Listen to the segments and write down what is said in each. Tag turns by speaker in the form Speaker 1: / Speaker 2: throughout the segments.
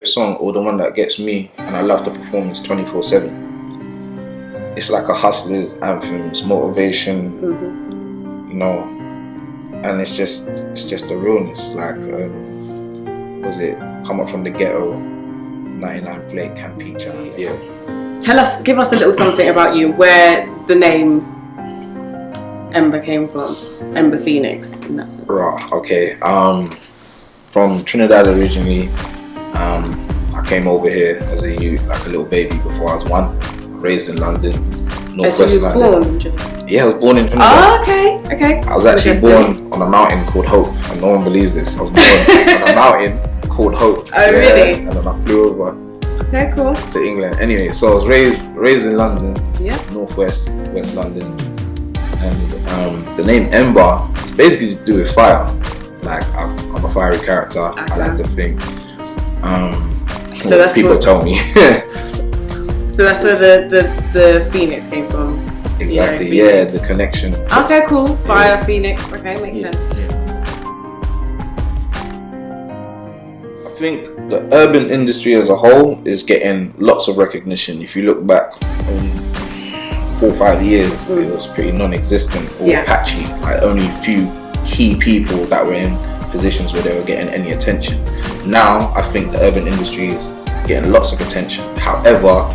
Speaker 1: song, or the one that gets me and I love to perform, is 24/7. It's like a hustler's anthem. It's motivation, you know, and it's just the realness. Like, was it come up from the ghetto, 99 plate, can peach out? Yeah.
Speaker 2: Give us a little something about you, where the name Ember came from, Ember Phoenix, in that sense.
Speaker 1: Right. Okay. From Trinidad originally. I came over here as a youth, like a little baby, before I was 1. Raised in London, northwest London.
Speaker 2: Born in Trinidad?
Speaker 1: Yeah, I was born in Trinidad.
Speaker 2: Oh, okay.
Speaker 1: I was actually born on a mountain called Hope, and no one believes this. I was born on a mountain called Hope.
Speaker 2: Oh, really?
Speaker 1: And then I flew over
Speaker 2: Okay, cool.
Speaker 1: to England. Anyway, so I was raised in London, northwest, West London, and the name Ember is basically to do with fire. Like, I'm a fiery character. I like to think. So that's people tell me.
Speaker 2: So that's where the Phoenix came from.
Speaker 1: Exactly. Yeah, the connection.
Speaker 2: Okay, cool. Fire, Phoenix. Okay, makes sense.
Speaker 1: I think the urban industry as a whole is getting lots of recognition. If you look back 4 or 5 years, it was pretty non-existent or patchy. Like, only a few key people that were in positions where they were getting any attention. Now, I think the urban industry is getting lots of attention. However,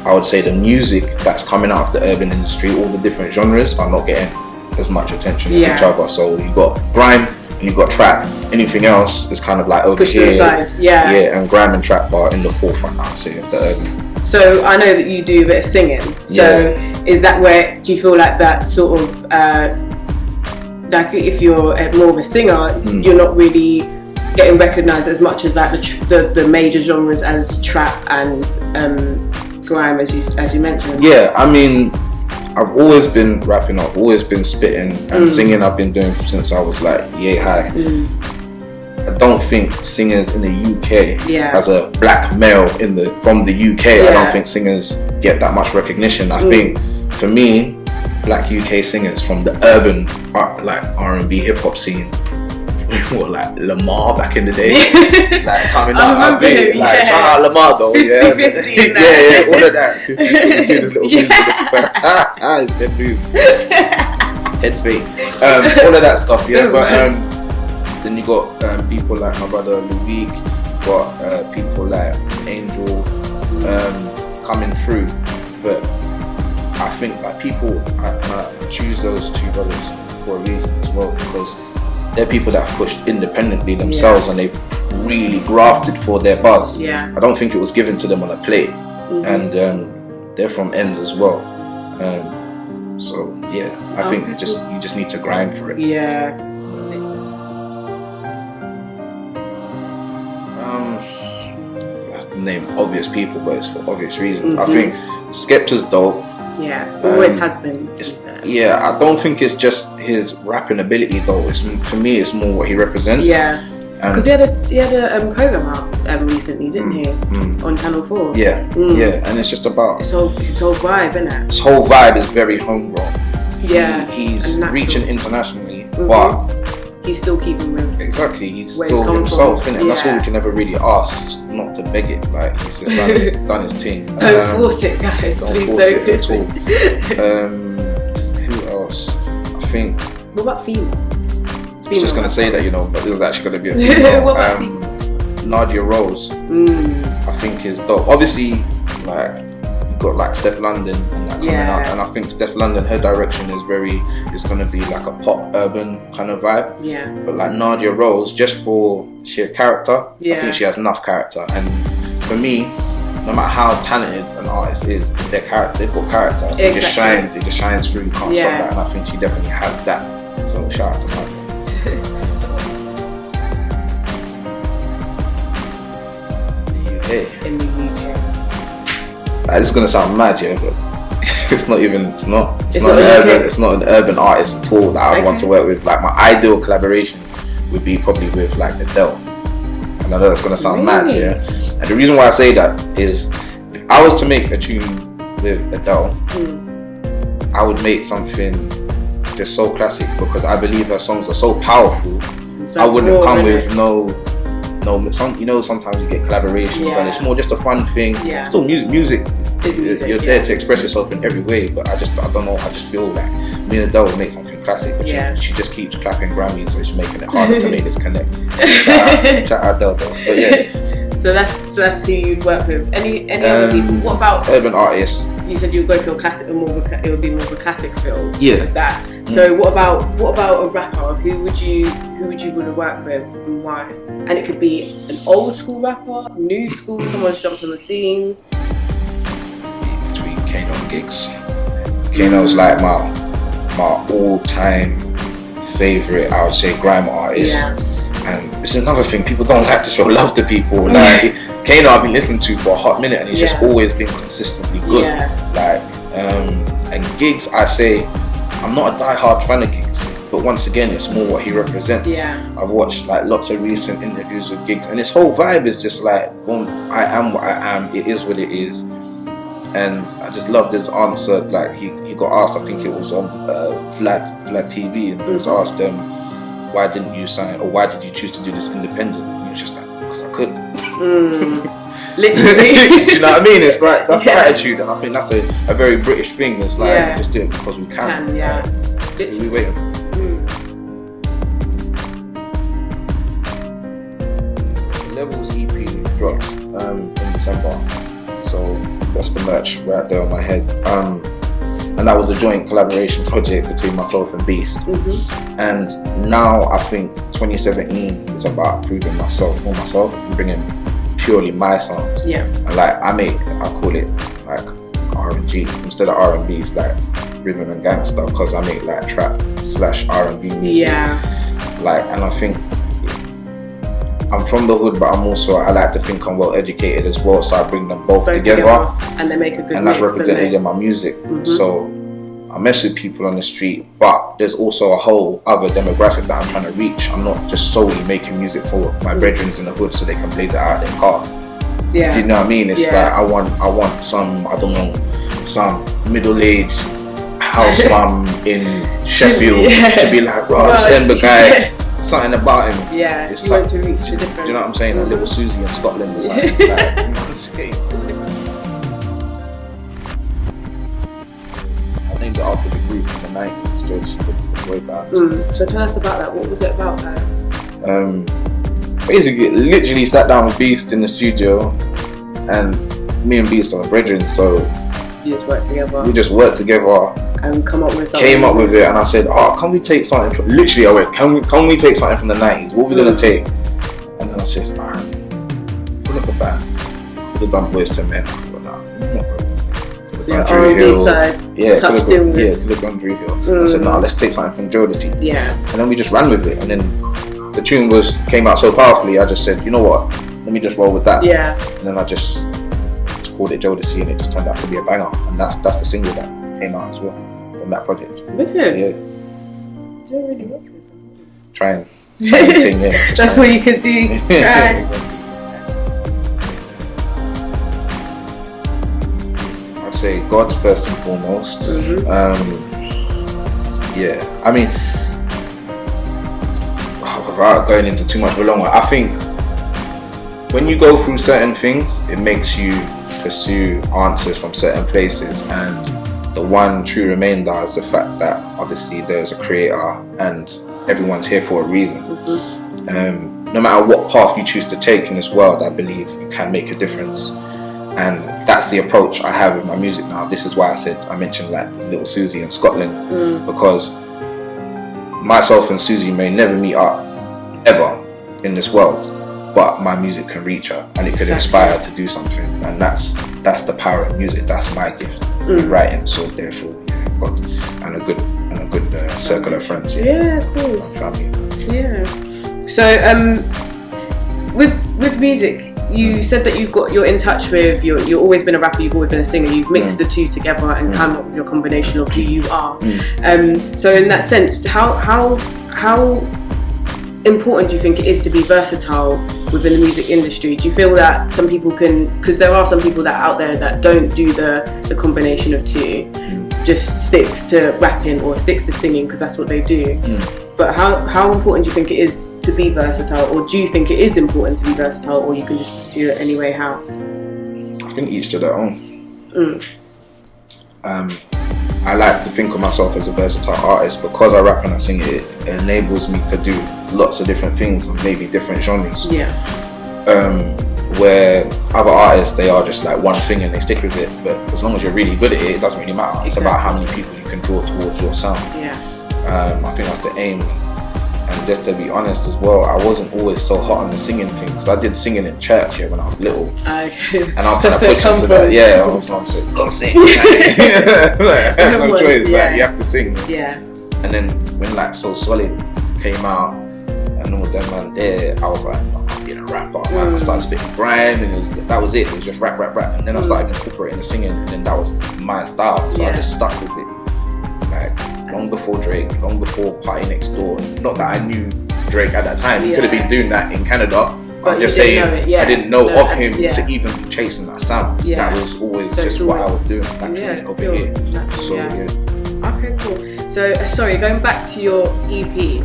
Speaker 1: I would say the music that's coming out of the urban industry, all the different genres, are not getting as much attention as each other. So you got grime and you got trap. Anything else is kind of like over
Speaker 2: pushed
Speaker 1: here.
Speaker 2: to the side. Yeah,
Speaker 1: and grime and trap are in the forefront, I'd say, of the urban.
Speaker 2: So I know that you do a bit of singing. So is that where, do you feel like that sort of like if you're more of a singer, you're not really getting recognised as much as like the major genres as trap and grime, as you mentioned? Yeah,
Speaker 1: I mean, I've always been rapping, I've always been spitting, and singing I've been doing since I was like yay high. I don't think singers in the UK, as a black male from the UK, I don't think singers get that much recognition. I think for me, black UK singers from the urban like R&B hip hop scene, what, like Lamar back in the day, like coming out, I think, like shout out Lamar though,
Speaker 2: 50,
Speaker 1: yeah,
Speaker 2: 50,
Speaker 1: yeah, all of that. 50, 50, little moves his head moves, head fake, all of that stuff, but then you got people like my brother Luik, got people like Angel coming through, but I think like people, I choose those two brothers for a reason as well, because they're people that have pushed independently themselves and they've really grafted for their buzz. I don't think it was given to them on a plate, and they're from ends as well. So yeah, I think you just need to grind for it. That's the name obvious people, but it's for obvious reasons. I think Skepta's dope.
Speaker 2: Always has been.
Speaker 1: I don't think it's just his rapping ability though. For me, it's more what he represents. Because
Speaker 2: he had a program out recently, didn't he? On Channel 4.
Speaker 1: And it's just about
Speaker 2: his whole vibe, isn't it?
Speaker 1: His whole vibe is very homegrown. He's reaching internationally, but
Speaker 2: he's still keeping with
Speaker 1: he's still himself, innit? And that's all we can ever really ask, just not to beg it. Like, he's just done his thing.
Speaker 2: Don't force it, guys. Please don't force
Speaker 1: it at all. Who else? I think.
Speaker 2: What about female?
Speaker 1: I was just gonna say that, but it was actually gonna be a female.
Speaker 2: What about female?
Speaker 1: Nadia Rose. I think is dope. Obviously, like, you've got like Steph London and that coming out, and I think Steph London, her direction is gonna be like a pop urban kind of vibe. But like Nadia Rose, just for sheer character, I think she has enough character. And for me, no matter how talented an artist is, they've got character. It just shines through. You can't stop that. And I think she definitely has that. So shout out to Nadia.
Speaker 2: In the UK.
Speaker 1: This is gonna sound mad, but it's not an urban artist at all that I would want to work with. Like, my ideal collaboration would be probably with like Adele. And I know that's gonna sound mad, And the reason why I say that is, if I was to make a tune with Adele, I would make something just so classic, because I believe her songs are so powerful. I wouldn't come with no no, sometimes you get collaborations and it's more just a fun thing.
Speaker 2: Yeah.
Speaker 1: Still music. You're there
Speaker 2: yeah.
Speaker 1: to express yourself in every way, but I don't know. I just feel like me and Adele would make something classic, but she just keeps clapping Grammys, so she's making it harder to make this connect. Shout out Adele though. But yeah.
Speaker 2: So that's who you'd work with. Any other people? What about
Speaker 1: urban artists?
Speaker 2: You said you'd go for a classic, it would be more of a classic feel.
Speaker 1: Yeah.
Speaker 2: With that. So what about a rapper? Who would you want to work with and why? And it could be an old school rapper, new school, someone's jumped on the scene.
Speaker 1: Between Kano and Giggs. Kano's like my all-time favorite, I would say, grime artist.
Speaker 2: Yeah.
Speaker 1: And it's another thing, people don't like to show love to people. Like Kano, I've been listening to for a hot minute, and he's just always been consistently good. Like, and Giggs, I say, I'm not a die-hard fan of Giggs, but once again, it's more what he represents. I've watched like lots of recent interviews with Giggs, and his whole vibe is just like, well, I am what I am. It is what it is. And I just loved his answer. Like he got asked, I think it was on Vlad TV, and he was asked why didn't you sign, or why did you choose to do this independent? And he was just like, because I could.
Speaker 2: Literally.
Speaker 1: Do you know what I mean? It's like, that's the attitude, and I think that's a very British thing. It's like, just do it because we can. We waiting for. Levels EP dropped in December, so that's the merch right there on my head. And that was a joint collaboration project between myself and Beast. And now I think 2017 is about proving myself for myself and bringing purely my sound. And like I call it like R&G instead of R&B. It's like rhythm and gangster, because I make like trap / R&B music. Like, and I think I'm from the hood, but I like to think I'm well educated as well, so I bring them both together
Speaker 2: and they make a good
Speaker 1: and that's represented in my music. So I mess with people on the street, but there's also a whole other demographic that I'm trying to reach. I'm not just solely making music for my brethren in the hood so they can blaze it out of their car. Do you know what I mean? It's like I want some, I don't know, some middle-aged house mum in Sheffield to be like, bro, this Ember guy, something about him. It's
Speaker 2: you
Speaker 1: like,
Speaker 2: want to reach the different.
Speaker 1: Do you know what I'm saying? A little Susie in Scotland or something. Like, do you know what I'm saying? I named it after the group from the 90s, just the boy band.
Speaker 2: So tell us about that. What was it about that?
Speaker 1: Basically, literally sat down with Beast in the studio, and me and Beast are brethren, so
Speaker 2: you just worked together.
Speaker 1: We just worked together
Speaker 2: and come up with something.
Speaker 1: Came up with it, and I said, "Oh, can we take something from?" Literally, I went, "Can we take something from the 90s? What are we gonna take?" And then I said, "Alright, pull up a band. Could have done Boys to Men." I thought, nah,
Speaker 2: so your R&B side, touched in with.
Speaker 1: Could have gone Drew Hill. I said, "Nah, let's take something from Jodeci." And then we just ran with it, and then the tune came out so powerfully. I just said, "You know what? Let me just roll with that." And then I just called it Jodeci, and it just turned out to be a banger. And that's the single that came out as well from that project.
Speaker 2: Wicked.
Speaker 1: Yeah.
Speaker 2: Doing really well for yourself.
Speaker 1: Trying thing, yeah.
Speaker 2: That's what you could do. Try.
Speaker 1: I'd say God first and foremost. Yeah. I mean, without going into too much of a long one, I think when you go through certain things, it makes you pursue answers from certain places, and the one true remainder is the fact that obviously there's a creator and everyone's here for a reason. No matter what path you choose to take in this world, I believe you can make a difference, and that's the approach I have with my music now. This is why I mentioned like Little Susie in Scotland, because myself and Susie may never meet up ever in this world, but my music can reach her, and it could inspire her to do something, and that's the power of music. That's my gift, writing. So therefore, God, and a good circle of friends.
Speaker 2: Of course.
Speaker 1: Family.
Speaker 2: So with music, you said that you're in touch with you've always been a rapper, you've always been a singer. You've mixed the two together and come up with your combination of who you are. So in that sense, how important do you think it is to be versatile within the music industry? Do you feel that some people can, because there are some people that are out there that don't do the combination of two, just sticks to rapping or sticks to singing because that's what they do, But how important do you think it is to be versatile, or do you think it is important to be versatile, or you can just pursue it anyway? How?
Speaker 1: I think each to their own. I like to think of myself as a versatile artist because I rap and I sing. It enables me to do lots of different things, maybe different genres.
Speaker 2: Yeah.
Speaker 1: Where other artists, they are just like one thing and they stick with it. But as long as you're really good at it, it doesn't really matter. It's about how many people you can draw towards your sound.
Speaker 2: Yeah.
Speaker 1: I think that's the aim. And just to be honest as well, I wasn't always so hot on the singing thing because I did singing in church when I was little.
Speaker 2: Okay.
Speaker 1: And I was kind of pushed into that. Yeah, my mom said, go sing. Like, no choice.
Speaker 2: Yeah.
Speaker 1: Like, you have to sing.
Speaker 2: Yeah.
Speaker 1: And then when like So Solid came out and all them man there, I was like, no, I'm being a rapper. Man. I started spitting grime and that was it. It was just rap. And then I started incorporating the singing, and then that was my style. So I just stuck with it. Like, long before Drake, long before Party Next Door. Not that I knew Drake at that time. He could have been doing that in Canada.
Speaker 2: But
Speaker 1: I'm just saying, I didn't know of him
Speaker 2: to
Speaker 1: even be chasing that sound.
Speaker 2: Yeah.
Speaker 1: That was always just what I was doing naturally over here. So
Speaker 2: yeah. Okay, cool. So sorry, going back to your EP.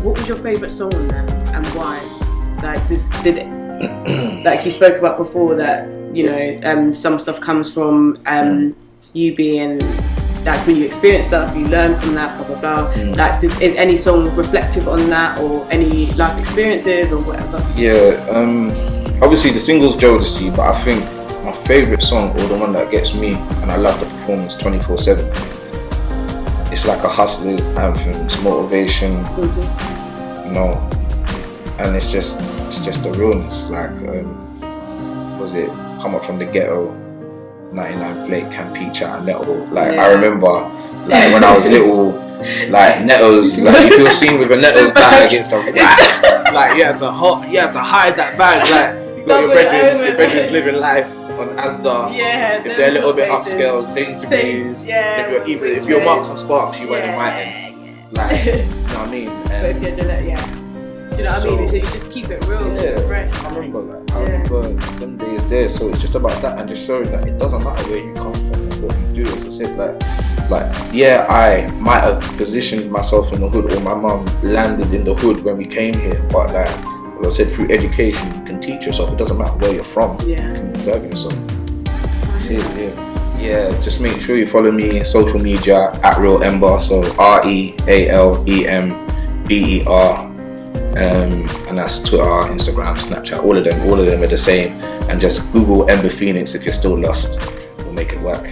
Speaker 2: What was your favourite song on there, and why? Like, did it, like you spoke about before, that you know, some stuff comes from you being, like, when you experience stuff, you learn from that, blah blah blah. Like, is any song reflective on that, or any life experiences or whatever?
Speaker 1: Yeah, obviously the single's Jodeci, but I think my favourite song, or the one that gets me and I love to perform, is 24/7. It's like a hustler's anthem, it's motivation, you know, and it's just the realness. Like, was it Come Up From The Ghetto, 99 Flake, Can Peach Out of Nettle. Like, I remember, like, when I was little, like, Nettles, like, if you're seen with a Nettles bag, it's a rap. Like, you had to hide that bag. Like, you got your brethren living life on Asda.
Speaker 2: Yeah,
Speaker 1: if they're a little bit upscale, Sainsbury's.
Speaker 2: Yeah,
Speaker 1: if you're Marks and Sparks, you went in my ends. Like, you know what I mean?
Speaker 2: But if you're Gillette, do you know what I mean? So you just keep it real, fresh.
Speaker 1: I remember that. I remember them days there. So it's just about that, and just showing that it doesn't matter where you come from or what you do. As I said, like yeah, I might have positioned myself in the hood, or my mum landed in the hood when we came here. But like, as I said, through education, you can teach yourself. It doesn't matter where you're from. Yeah. You can develop yourself. See it, yeah. Just make sure you follow me on social media at Real Ember. So RealEmber. And that's Twitter, Instagram, Snapchat, all of them are the same. And just Google Ember Phoenix if you're still lost. We'll make it work.